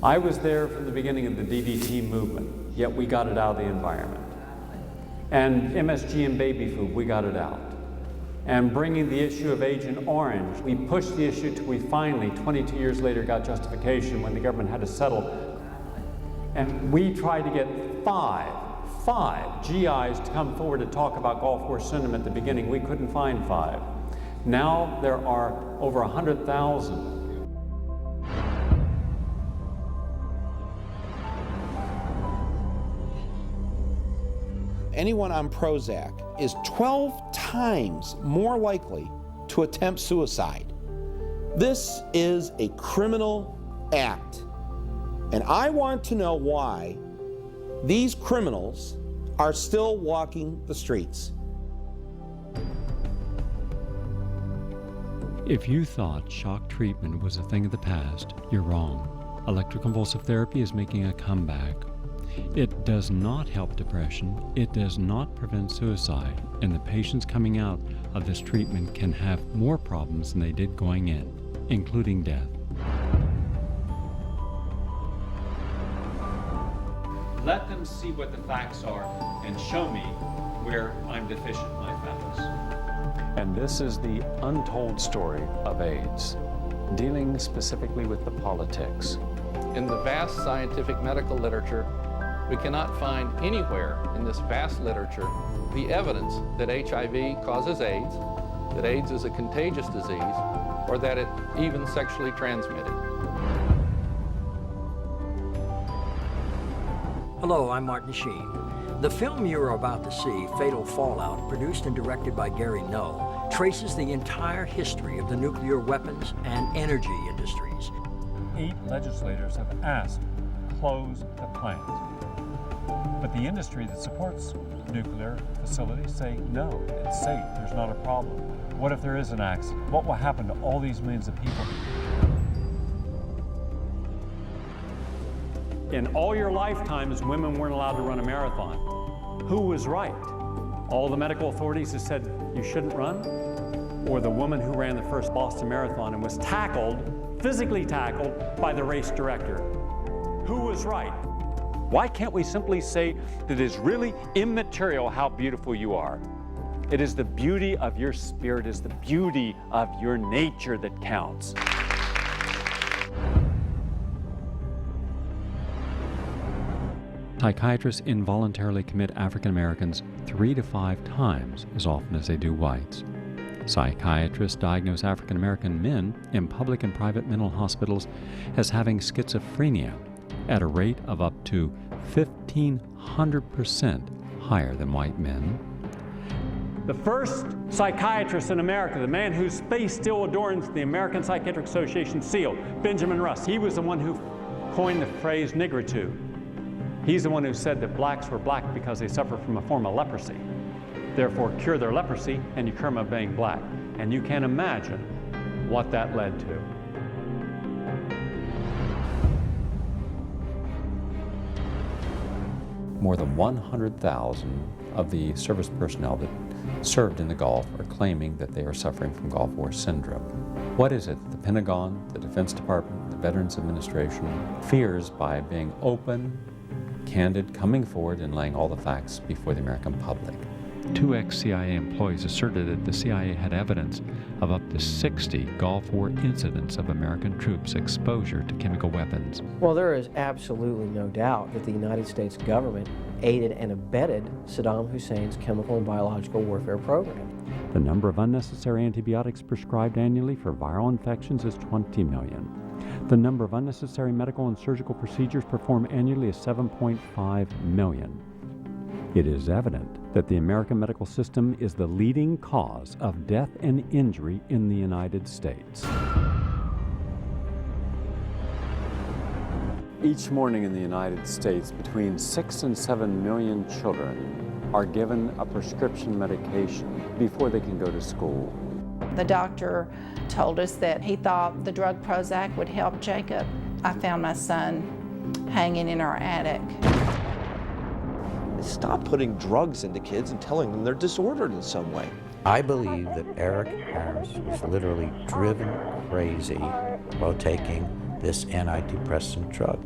I was there from the beginning of the DDT movement, yet we got it out of the environment. And MSG and baby food, we got it out. And bringing the issue of Agent Orange, we pushed the issue till we finally, 22 years later, got justification when the government had to settle. And we tried to get five GIs to come forward to talk about Gulf War syndrome at the beginning. We couldn't find 5. Now there are over 100,000. Anyone on Prozac is 12 times more likely to attempt suicide. This is a criminal act. And I want to know why these criminals are still walking the streets. If you thought shock treatment was a thing of the past, you're wrong. Electroconvulsive therapy is making a comeback. It does not help depression, it does not prevent suicide, and the patients coming out of this treatment can have more problems than they did going in, including death. Let them see what the facts are and show me where I'm deficient in my facts. And this is the untold story of AIDS, dealing specifically with the politics. In the vast scientific medical literature, we cannot find anywhere in this vast literature the evidence that HIV causes AIDS, that AIDS is a contagious disease, or that it even sexually transmitted. Hello, I'm Martin Sheen. The film you're about to see, Fatal Fallout, produced and directed by Gary Null, traces the entire history of the nuclear weapons and energy industries. 8 legislators have asked to close the plant. But the industry that supports nuclear facilities say, no, it's safe, there's not a problem. What if there is an accident? What will happen to all these millions of people? In all your lifetimes, women weren't allowed to run a marathon. Who was right? All the medical authorities that said you shouldn't run? Or the woman who ran the first Boston Marathon and was tackled, physically tackled, by the race director? Who was right? Why can't we simply say that it is really immaterial how beautiful you are? It is the beauty of your spirit, it is the beauty of your nature that counts. Psychiatrists involuntarily commit African Americans 3 to 5 times as often as they do whites. Psychiatrists diagnose African American men in public and private mental hospitals as having schizophrenia at a rate of up to 1,500% higher than white men. The first psychiatrist in America, the man whose face still adorns the American Psychiatric Association seal, Benjamin Rusk, he was the one who coined the phrase nigritude. He's the one who said that blacks were black because they suffer from a form of leprosy. Therefore, cure their leprosy and you cure them of being black. And you can imagine what that led to. More than 100,000 of the service personnel that served in the Gulf are claiming that they are suffering from Gulf War syndrome. What is it the Pentagon, the Defense Department, the Veterans Administration fears by being open, candid, coming forward and laying all the facts before the American public? 2 ex-CIA employees asserted that the CIA had evidence of up to 60 Gulf War incidents of American troops' exposure to chemical weapons. Well, there is absolutely no doubt that the United States government aided and abetted Saddam Hussein's chemical and biological warfare program. The number of unnecessary antibiotics prescribed annually for viral infections is 20 million. The number of unnecessary medical and surgical procedures performed annually is 7.5 million. It is evident that the American medical system is the leading cause of death and injury in the United States. Each morning in the United States, between 6 and 7 million children are given a prescription medication before they can go to school. The doctor told us that he thought the drug Prozac would help Jacob. I found my son hanging in our attic. Stop putting drugs into kids and telling them they're disordered in some way. I believe that Eric Harris was literally driven crazy while taking this antidepressant drug.